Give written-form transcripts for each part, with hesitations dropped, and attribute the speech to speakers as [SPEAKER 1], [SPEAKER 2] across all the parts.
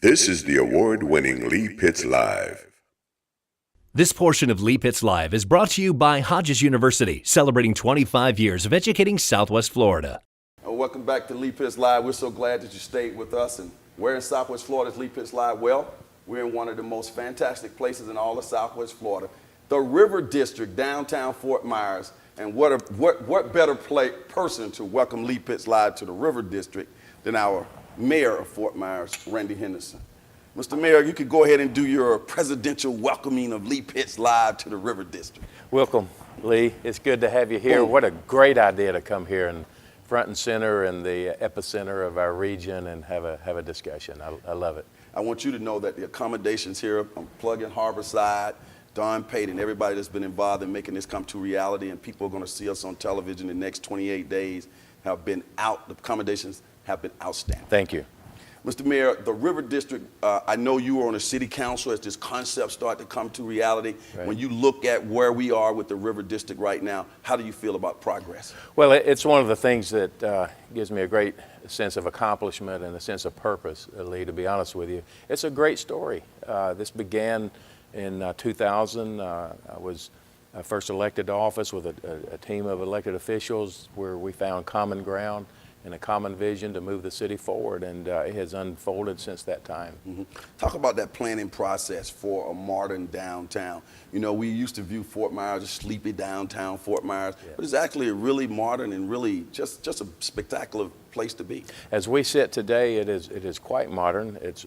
[SPEAKER 1] This is the award-winning Lee Pitts Live.
[SPEAKER 2] This portion of Lee Pitts Live is brought to you by Hodges University, celebrating 25 years of educating Southwest Florida.
[SPEAKER 3] Welcome back to Lee Pitts Live. We're so glad that you stayed with us. And where in Southwest Florida is Lee Pitts Live? Well, we're in one of the most fantastic places in all of Southwest Florida, the River District, downtown Fort Myers. And what better person to welcome Lee Pitts Live to the River District than our Mayor of Fort Myers, Randy Henderson. Mr. Mayor, you could go ahead and do your presidential welcoming of Lee Pitts Live to the River District.
[SPEAKER 4] Welcome, Lee. It's good to have you here.
[SPEAKER 3] Boom.
[SPEAKER 4] What a great idea to come here and front and center in the epicenter of our region and have a discussion. I love it.
[SPEAKER 3] I want you to know that the accommodations here on Plug-in Harborside, Don Payton, everybody that's been involved in making this come to reality, and people are going to see us on television in the next 28 days, have been out. The accommodations have been outstanding.
[SPEAKER 4] Thank you.
[SPEAKER 3] Mr. Mayor, the River District, I know you were on the city council as this concept started to come to reality.
[SPEAKER 4] Right.
[SPEAKER 3] When you look at where we are with the River District right now, how do you feel about progress?
[SPEAKER 4] Well, it's one of the things that gives me a great sense of accomplishment and a sense of purpose, Lee, to be honest with you. It's a great story. This began in 2000. I was first elected to office with a team of elected officials where we found common ground and a common vision to move the city forward, and it has unfolded since that time.
[SPEAKER 3] Mm-hmm. Talk about that planning process for a modern downtown. You know, we used to view Fort Myers as sleepy downtown Fort Myers, but it's actually a really modern and really just a spectacular place to be.
[SPEAKER 4] As we sit today, it is quite modern. It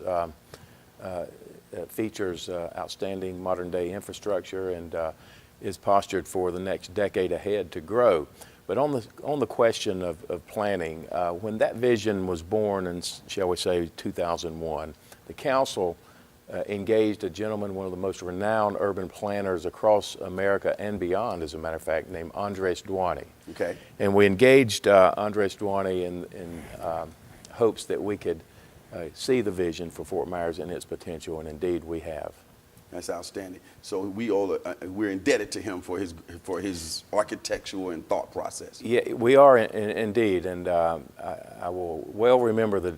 [SPEAKER 4] features outstanding modern day infrastructure and is postured for the next decade ahead to grow. But on the question of planning, when that vision was born in, shall we say, 2001, the council engaged a gentleman, one of the most renowned urban planners across America and beyond, as a matter of fact, named Andres Duane.
[SPEAKER 3] Okay.
[SPEAKER 4] And we engaged Andres Duane in hopes that we could see the vision for Fort Myers and its potential, and indeed we have.
[SPEAKER 3] That's outstanding. So we're indebted to him for his architectural and thought process.
[SPEAKER 4] Yeah, we are indeed, and I will well remember the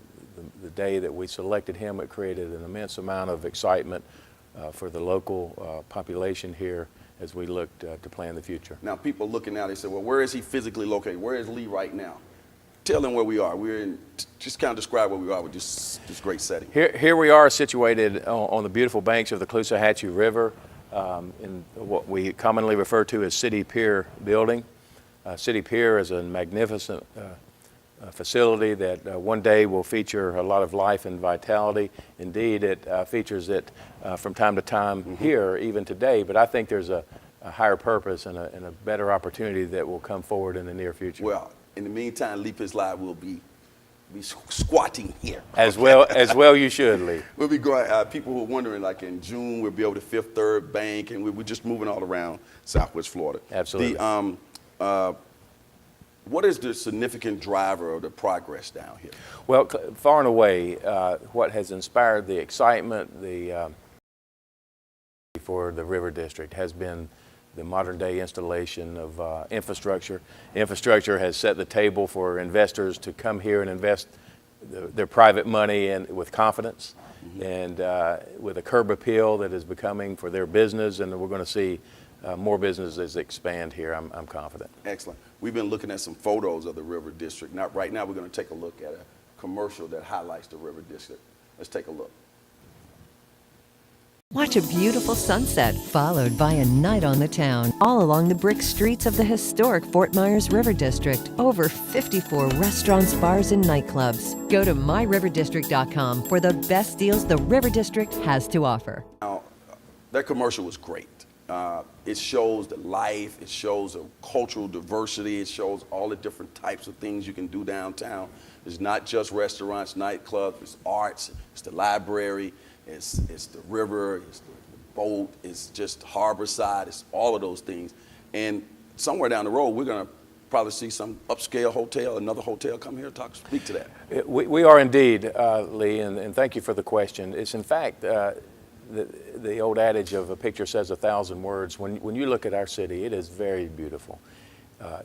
[SPEAKER 4] day that we selected him. It created an immense amount of excitement for the local population here as we looked to plan the future.
[SPEAKER 3] Now, people looking now, they say, well, where is he physically located? Where is Lee right now? Tell them where we are. We're in, just kind of describe where we are with this great setting.
[SPEAKER 4] Here we are situated on the beautiful banks of the Caloosahatchee River in what we commonly refer to as City Pier building. City Pier is a magnificent facility that one day will feature a lot of life and vitality. Indeed, it features it from time to time here, even today, but I think there's a higher purpose and a better opportunity that will come forward in the near future.
[SPEAKER 3] Well, in the meantime, Lee Pitts Live will be squatting here.
[SPEAKER 4] As well you should, Lee.
[SPEAKER 3] We'll be going, people who are wondering, like in June, we'll be over to Fifth Third Bank, and we're just moving all around Southwest Florida.
[SPEAKER 4] Absolutely.
[SPEAKER 3] What is the significant driver of the progress down here?
[SPEAKER 4] Well, far and away, what has inspired the excitement for the River District has been the modern day installation of infrastructure. Infrastructure has set the table for investors to come here and invest their private money with confidence and with a curb appeal that is becoming for their business, and we're going to see more businesses expand here, I'm confident.
[SPEAKER 3] Excellent. We've been looking at some photos of the River District. Now, right now we're going to take a look at a commercial that highlights the River District. Let's take a look.
[SPEAKER 5] Watch a beautiful sunset followed by a night on the town, all along the brick streets of the historic Fort Myers River District. Over 54 restaurants, bars, and nightclubs. Go to myriverddistrict.com for the best deals the River District has to offer.
[SPEAKER 3] Now, that commercial was great. It shows the life, it shows the cultural diversity, it shows all the different types of things you can do downtown. It's not just restaurants, nightclubs, it's arts, it's the library, it's the river, it's the boat, it's just harborside, it's all of those things. And somewhere down the road, we're going to probably see some upscale hotel, another hotel come here, speak to that.
[SPEAKER 4] We are indeed, Lee, and thank you for the question. It's in fact, the old adage of a picture says 1,000 words. When you look at our city, it is very beautiful.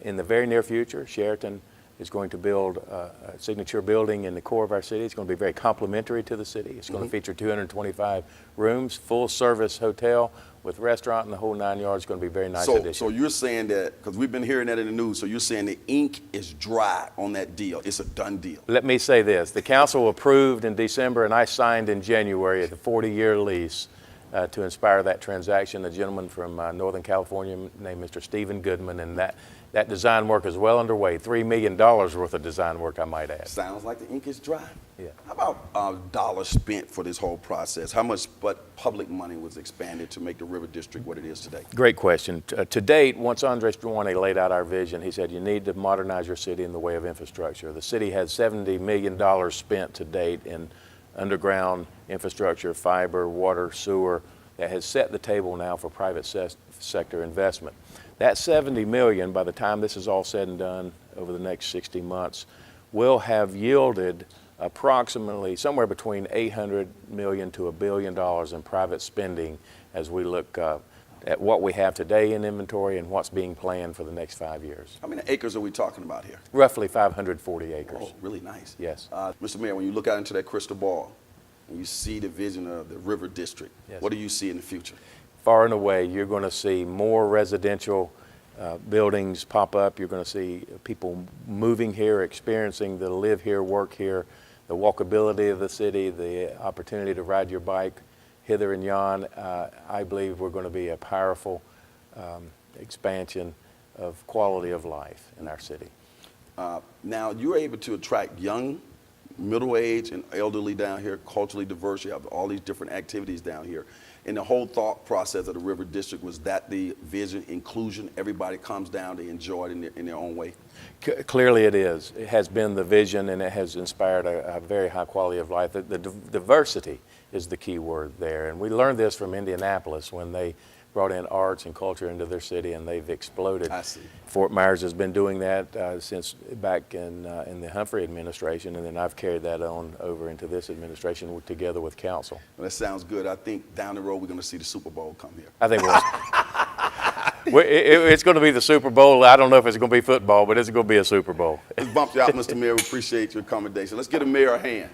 [SPEAKER 4] In the very near future, Sheraton is going to build a signature building in the core of our city. It's going to be very complementary to the city. It's going to feature 225 rooms, full-service hotel with restaurant and the whole 9 yards. It's going to be a very nice addition.
[SPEAKER 3] So you're saying that, because we've been hearing that in the news, so you're saying the ink is dry on that deal. It's a done deal.
[SPEAKER 4] Let me say this. The council approved in December, and I signed in January the 40-year lease to inspire that transaction. A gentleman from Northern California named Mr. Stephen Goodman, and that design work is well underway. $3 million worth of design work, I might add.
[SPEAKER 3] Sounds like the ink is dry.
[SPEAKER 4] Yeah.
[SPEAKER 3] How about dollars spent for this whole process? How much public money was expanded to make the River District what it is today?
[SPEAKER 4] Great question. To date, once Andres Duane laid out our vision, he said you need to modernize your city in the way of infrastructure. The city has $70 million spent to date in underground infrastructure, fiber, water, sewer, that has set the table now for private sector investment. That $70 million, by the time this is all said and done over the next 60 months, will have yielded approximately somewhere between $800 million to $1 billion in private spending as we look at what we have today in inventory and what's being planned for the next 5 years.
[SPEAKER 3] How many acres are we talking about here?
[SPEAKER 4] Roughly 540 acres.
[SPEAKER 3] Oh, really nice.
[SPEAKER 4] Yes.
[SPEAKER 3] Mr. Mayor, when you look out into that crystal ball and you see the vision of the River District,
[SPEAKER 4] Yes.
[SPEAKER 3] What do you see in the future?
[SPEAKER 4] Far and away, you're going to see more residential buildings pop up. You're going to see people moving here, experiencing the live here, work here, the walkability of the city, the opportunity to ride your bike hither and yon. I believe we're going to be a powerful expansion of quality of life in our city.
[SPEAKER 3] Now, you're able to attract young, middle-aged, and elderly down here, culturally diverse. You have all these different activities down here. And the whole thought process of the River District, was that the vision, inclusion, everybody comes down, they enjoy it in their own way?
[SPEAKER 4] Clearly it is. It has been the vision, and it has inspired a very high quality of life. The diversity is the key word there. And we learned this from Indianapolis when they brought in arts and culture into their city, and they've exploded.
[SPEAKER 3] I see.
[SPEAKER 4] Fort Myers has been doing that since back in the Humphrey administration, and then I've carried that on over into this administration together with council.
[SPEAKER 3] Well, that sounds good. I think down the road we're going to see the Super Bowl come here.
[SPEAKER 4] I think it's going to be the Super Bowl. I don't know if it's going to be football, but it's going to be a Super Bowl.
[SPEAKER 3] Let's bump you out, Mr. Mayor. We appreciate your accommodation. Let's get a mayor a hand.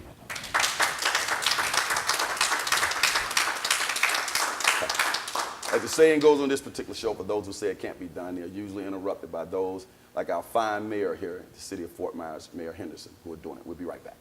[SPEAKER 3] As the saying goes on this particular show, for those who say it can't be done, they're usually interrupted by those like our fine mayor here in the city of Fort Myers, Mayor Henderson, who are doing it. We'll be right back.